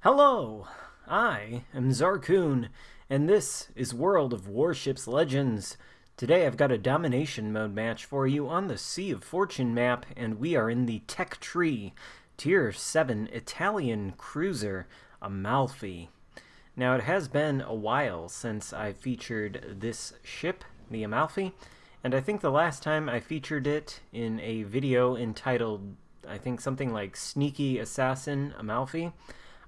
Hello, I am Xarkun, and this is World of Warships Legends. Today I've got a domination mode match for you on the Sea of Fortune map, and we are in the Tech Tree, Tier 7 Italian cruiser, Amalfi. Now it has been a while since I featured this ship, the Amalfi, and I think the last time I featured it in a video entitled, I think something like Sneaky Assassin Amalfi,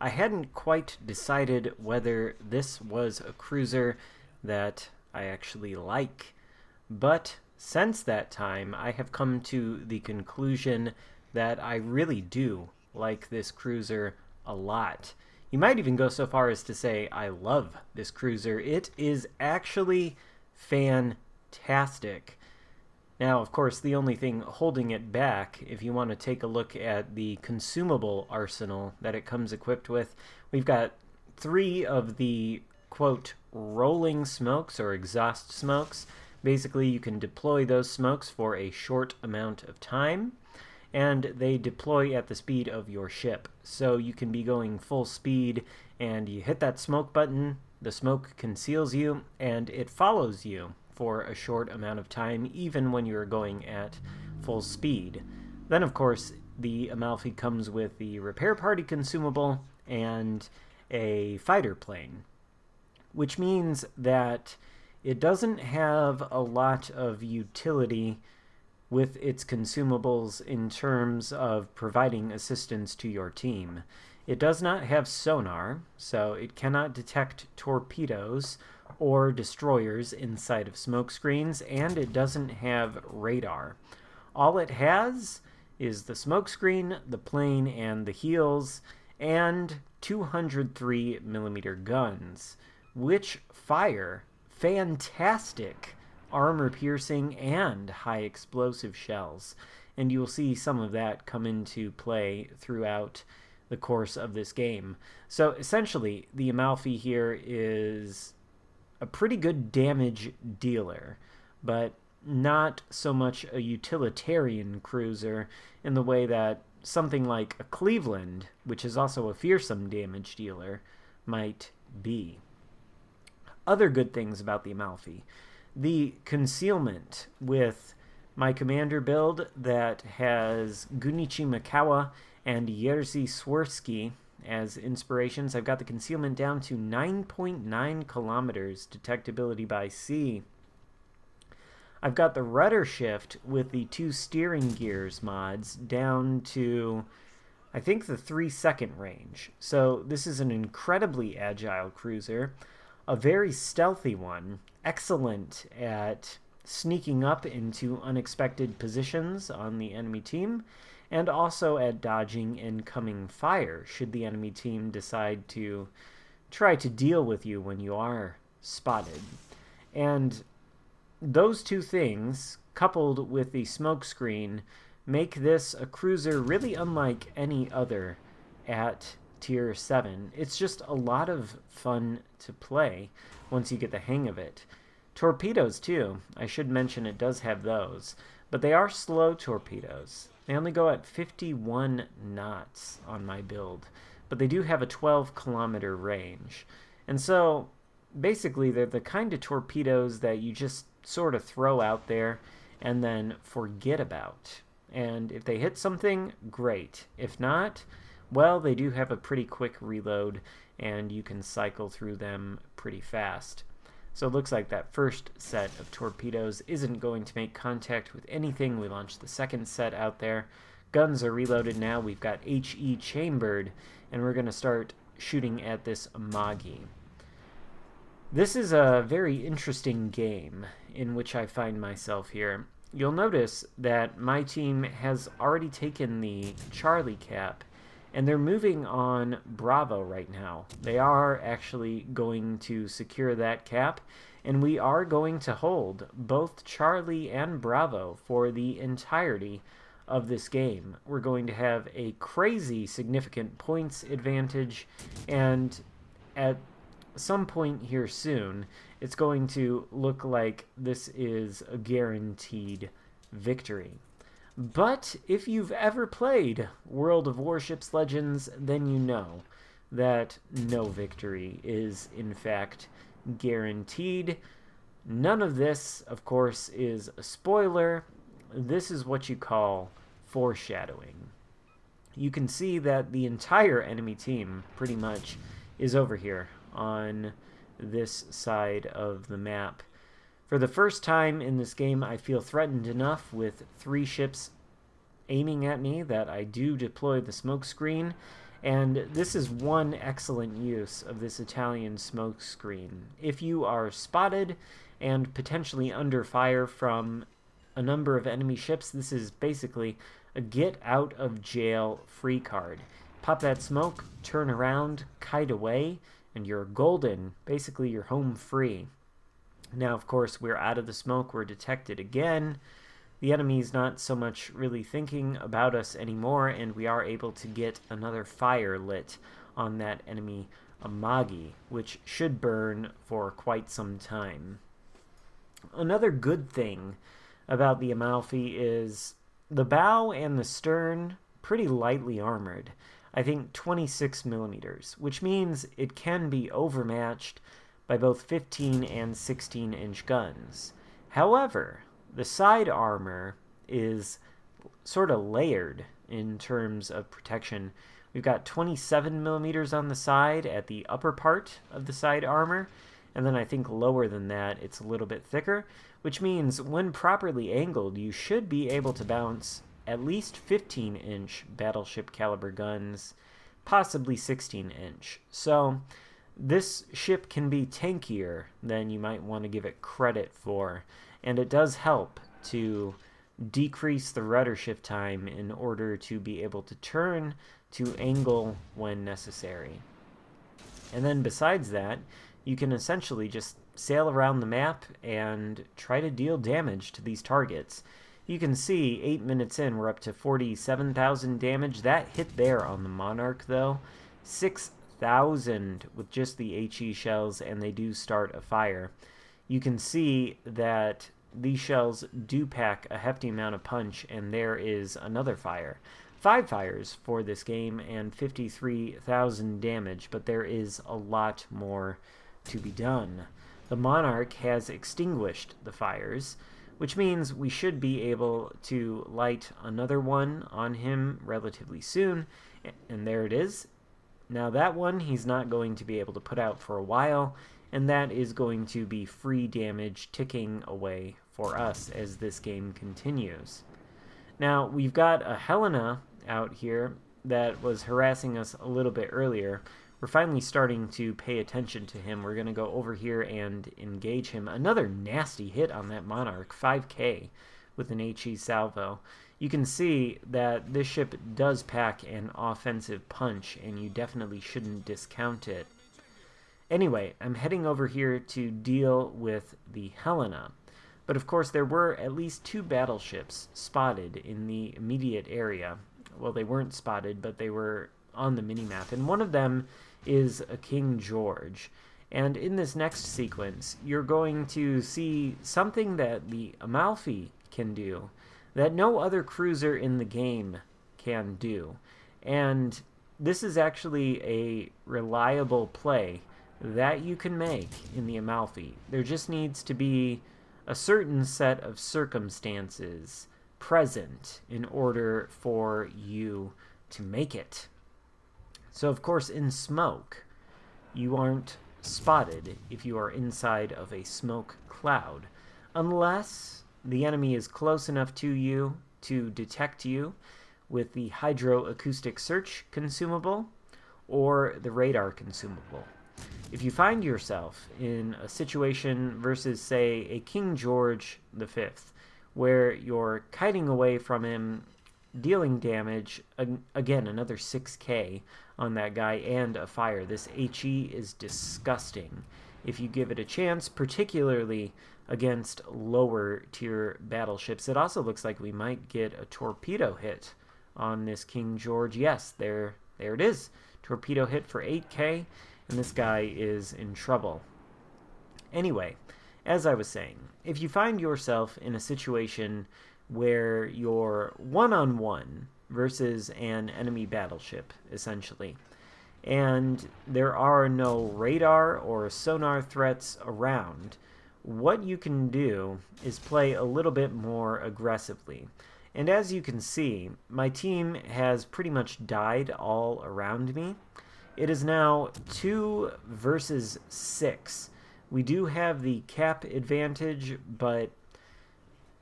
I hadn't quite decided whether this was a cruiser that I actually like. But since that time, I have come to the conclusion that I really do like this cruiser a lot. You might even go so far as to say I love this cruiser. It is actually fantastic. Now, of course, the only thing holding it back, if you want to take a look at the consumable arsenal that it comes equipped with, we've got 3 of the, quote, rolling smokes or exhaust smokes. Basically, you can deploy those smokes for a short amount of time, and they deploy at the speed of your ship. So you can be going full speed, and you hit that smoke button, the smoke conceals you, and it follows you for a short amount of time, even when you're going at full speed. Then, of course, the Amalfi comes with the repair party consumable and a fighter plane, which means that it doesn't have a lot of utility with its consumables in terms of providing assistance to your team. It does not have sonar, so it cannot detect torpedoes or destroyers inside of smoke screens, and it doesn't have radar. All it has is the smoke screen, the plane, and the heels, and 203mm guns, which fire fantastic armor-piercing and high-explosive shells. And you will see some of that come into play throughout the course of this game. So essentially, the Amalfi here is a pretty good damage dealer, but not so much a utilitarian cruiser in the way that something like a Cleveland, which is also a fearsome damage dealer, might be. Other good things about the Amalfi: the concealment with my commander build that has Gunichi Mikawa and Jerzy Swirsky as inspirations. I've got the concealment down to 9.9 kilometers detectability by sea. I've got the rudder shift with the 2 steering gears mods down to, I think, the 3-second range. So this is an incredibly agile cruiser, a very stealthy one, excellent at sneaking up into unexpected positions on the enemy team, and also at dodging incoming fire should the enemy team decide to try to deal with you when you are spotted. And those two things, coupled with the smoke screen, make this a cruiser really unlike any other at Tier 7. It's just a lot of fun to play once you get the hang of it. Torpedoes, too. I should mention it does have those, but they are slow torpedoes. They only go at 51 knots on my build, but they do have a 12-kilometer range. And so, basically, they're the kind of torpedoes that you just sort of throw out there and then forget about. And if they hit something, great. If not, well, they do have a pretty quick reload, and you can cycle through them pretty fast. So it looks like that first set of torpedoes isn't going to make contact with anything. We launched the second set out there. Guns are reloaded now. We've got HE chambered, and we're going to start shooting at this Magi. This is a very interesting game in which I find myself here. You'll notice that my team has already taken the Charlie cap, and they're moving on Bravo right now. They are actually going to secure that cap, and we are going to hold both Charlie and Bravo for the entirety of this game. We're going to have a crazy significant points advantage, and at some point here soon, it's going to look like this is a guaranteed victory. But if you've ever played World of Warships Legends, then you know that no victory is, in fact, guaranteed. None of this, of course, is a spoiler. This is what you call foreshadowing. You can see that the entire enemy team, pretty much, is over here on this side of the map. For the first time in this game, I feel threatened enough with 3 ships aiming at me that I do deploy the smoke screen, and this is one excellent use of this Italian smoke screen. If you are spotted and potentially under fire from a number of enemy ships, this is basically a get out of jail free card. Pop that smoke, turn around, kite away, and you're golden. Basically, you're home free. Now, of course, we're out of the smoke, we're detected again. The enemy's not so much really thinking about us anymore, and we are able to get another fire lit on that enemy Amagi, which should burn for quite some time. Another good thing about the Amalfi is the bow and the stern pretty lightly armored. I think 26 millimeters, which means it can be overmatched by both 15 and 16-inch guns. However, the side armor is sort of layered in terms of protection. We've got 27 millimeters on the side at the upper part of the side armor, and then I think lower than that it's a little bit thicker, which means when properly angled you should be able to bounce at least 15-inch battleship caliber guns, possibly 16-inch. So this ship can be tankier than you might want to give it credit for, and it does help to decrease the rudder shift time in order to be able to turn to angle when necessary. And then besides that, you can essentially just sail around the map and try to deal damage to these targets. You can see 8 minutes in we're up to 47,000 damage. That hit there on the Monarch though. 6,000 with just the HE shells, and they do start a fire. You can see that these shells do pack a hefty amount of punch, and there is another fire. 5 fires for this game and 53,000 damage, but there is a lot more to be done. The Monarch has extinguished the fires, which means we should be able to light another one on him relatively soon, and there it is. Now that one he's not going to be able to put out for a while, and that is going to be free damage ticking away for us as this game continues. Now we've got a Helena out here that was harassing us a little bit earlier. We're finally starting to pay attention to him. We're going to go over here and engage him. Another nasty hit on that Monarch, 5k with an HE salvo. You can see that this ship does pack an offensive punch, and you definitely shouldn't discount it. Anyway, I'm heading over here to deal with the Helena. But of course there were at least 2 battleships spotted in the immediate area. Well, they weren't spotted, but they were on the minimap, and one of them is a King George. And in this next sequence, you're going to see something that the Amalfi can do that no other cruiser in the game can do. And this is actually a reliable play that you can make in the Amalfi. There just needs to be a certain set of circumstances present in order for you to make it. So of course in smoke, you aren't spotted if you are inside of a smoke cloud, unless the enemy is close enough to you to detect you with the hydroacoustic search consumable or the radar consumable. If you find yourself in a situation versus, say, a King George V, where you're kiting away from him, dealing damage, again, another 6k on that guy, and a fire. This HE is disgusting if you give it a chance, particularly against lower tier battleships. It also looks like we might get a torpedo hit on this King George. Yes, there it is. Torpedo hit for 8k, and this guy is in trouble. Anyway, as I was saying, if you find yourself in a situation where you're one-on-one versus an enemy battleship, essentially, and there are no radar or sonar threats around, what you can do is play a little bit more aggressively. And as you can see, my team has pretty much died all around me. It is now 2 versus 6. We do have the cap advantage, but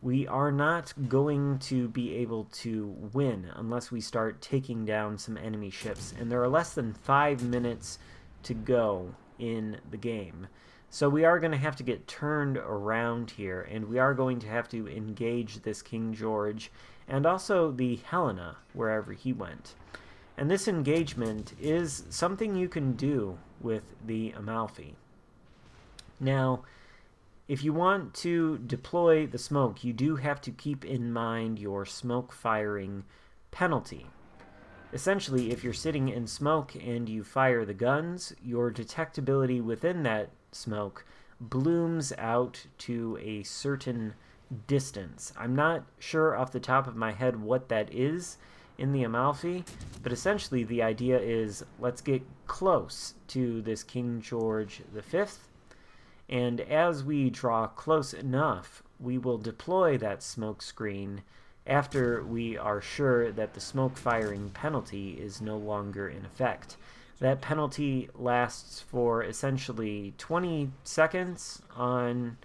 we are not going to be able to win unless we start taking down some enemy ships. And there are less than 5 minutes to go in the game. So we are going to have to get turned around here, and we are going to have to engage this King George and also the Helena wherever he went. And this engagement is something you can do with the Amalfi. Now, if you want to deploy the smoke, you do have to keep in mind your smoke firing penalty. Essentially, if you're sitting in smoke and you fire the guns, your detectability within that smoke blooms out to a certain distance. I'm not sure off the top of my head what that is in the Amalfi, but essentially the idea is let's get close to this King George V, and as we draw close enough, we will deploy that smoke screen after we are sure that the smoke firing penalty is no longer in effect. That penalty lasts for essentially 20 seconds on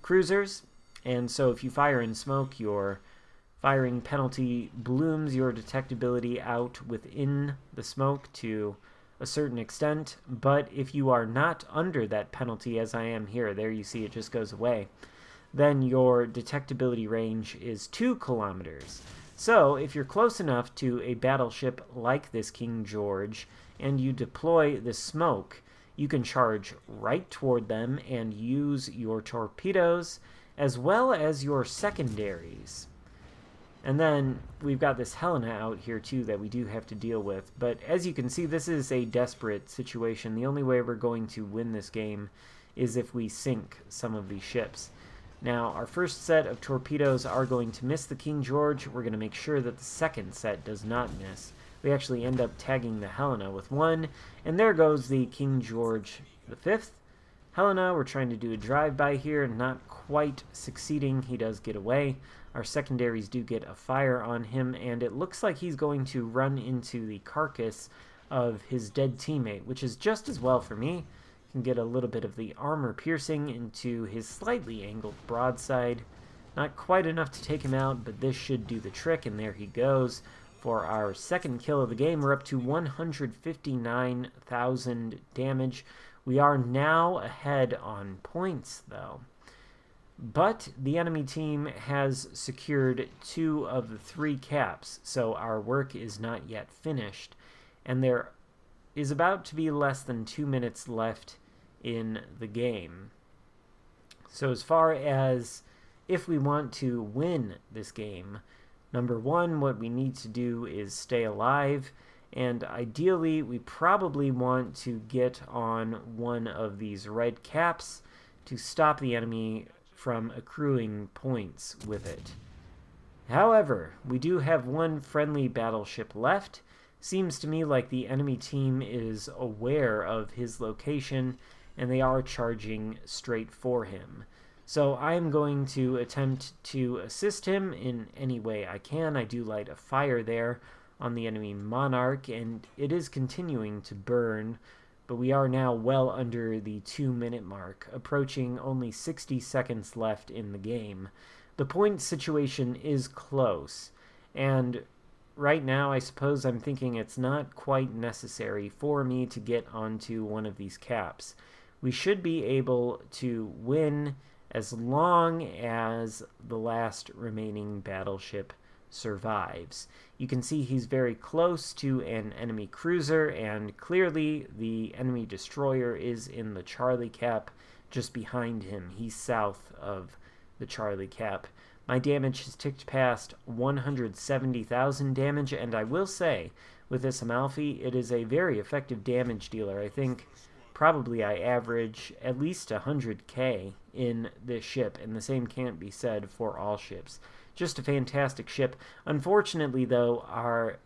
cruisers, and so if you fire in smoke, your firing penalty blooms your detectability out within the smoke to a certain extent, but if you are not under that penalty, as I am here, there you see it just goes away, then your detectability range is 2 kilometers. So if you're close enough to a battleship like this King George and you deploy the smoke, you can charge right toward them and use your torpedoes as well as your secondaries. And then we've got this Helena out here too that we do have to deal with. But as you can see, this is a desperate situation. The only way we're going to win this game is if we sink some of these ships. Now, our first set of torpedoes are going to miss the King George. We're going to make sure that the second set does not miss. We actually end up tagging the Helena with 1, and there goes the King George V. Helena, we're trying to do a drive-by here, not quite succeeding. He does get away. Our secondaries do get a fire on him, and it looks like he's going to run into the carcass of his dead teammate, which is just as well for me. Can get a little bit of the armor piercing into his slightly angled broadside. Not quite enough to take him out, but this should do the trick, and there he goes. For our second kill of the game, we're up to 159,000 damage. We are now ahead on points, though. But the enemy team has secured 2 of the 3 caps, so our work is not yet finished. And there is about to be less than 2 minutes left in the game. So as far as if we want to win this game, number 1, what we need to do is stay alive, and ideally we probably want to get on one of these red caps to stop the enemy from accruing points with it. However, we do have 1 friendly battleship left. Seems to me like the enemy team is aware of his location and they are charging straight for him. So I'm going to attempt to assist him in any way I can. I do light a fire there on the enemy Monarch, and it is continuing to burn, but we are now well under the 2-minute mark, approaching only 60 seconds left in the game. The point situation is close, and right now I suppose I'm thinking it's not quite necessary for me to get onto one of these caps. We should be able to win as long as the last remaining battleship survives. You can see he's very close to an enemy cruiser, and clearly the enemy destroyer is in the Charlie cap just behind him. He's south of the Charlie cap. My damage has ticked past 170,000 damage, and I will say, with this Amalfi, it is a very effective damage dealer. I think probably I average at least 100k in this ship, and the same can't be said for all ships. Just a fantastic ship. Unfortunately, though, our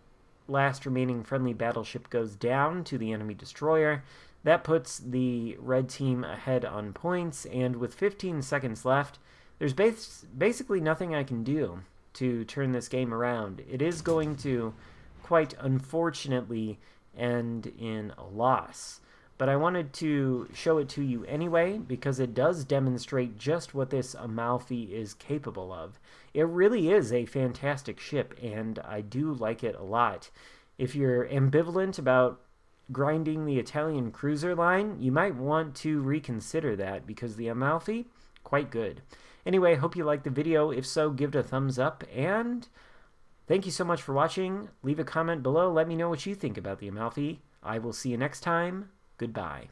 last remaining friendly battleship goes down to the enemy destroyer. That puts the red team ahead on points, and with 15 seconds left, there's basically nothing I can do to turn this game around. It is going to, quite unfortunately, end in a loss. But I wanted to show it to you anyway, because it does demonstrate just what this Amalfi is capable of. It really is a fantastic ship, and I do like it a lot. If you're ambivalent about grinding the Italian cruiser line, you might want to reconsider that, because the Amalfi, quite good. Anyway, hope you liked the video. If so, give it a thumbs up, and thank you so much for watching. Leave a comment below. Let me know what you think about the Amalfi. I will see you next time. Goodbye.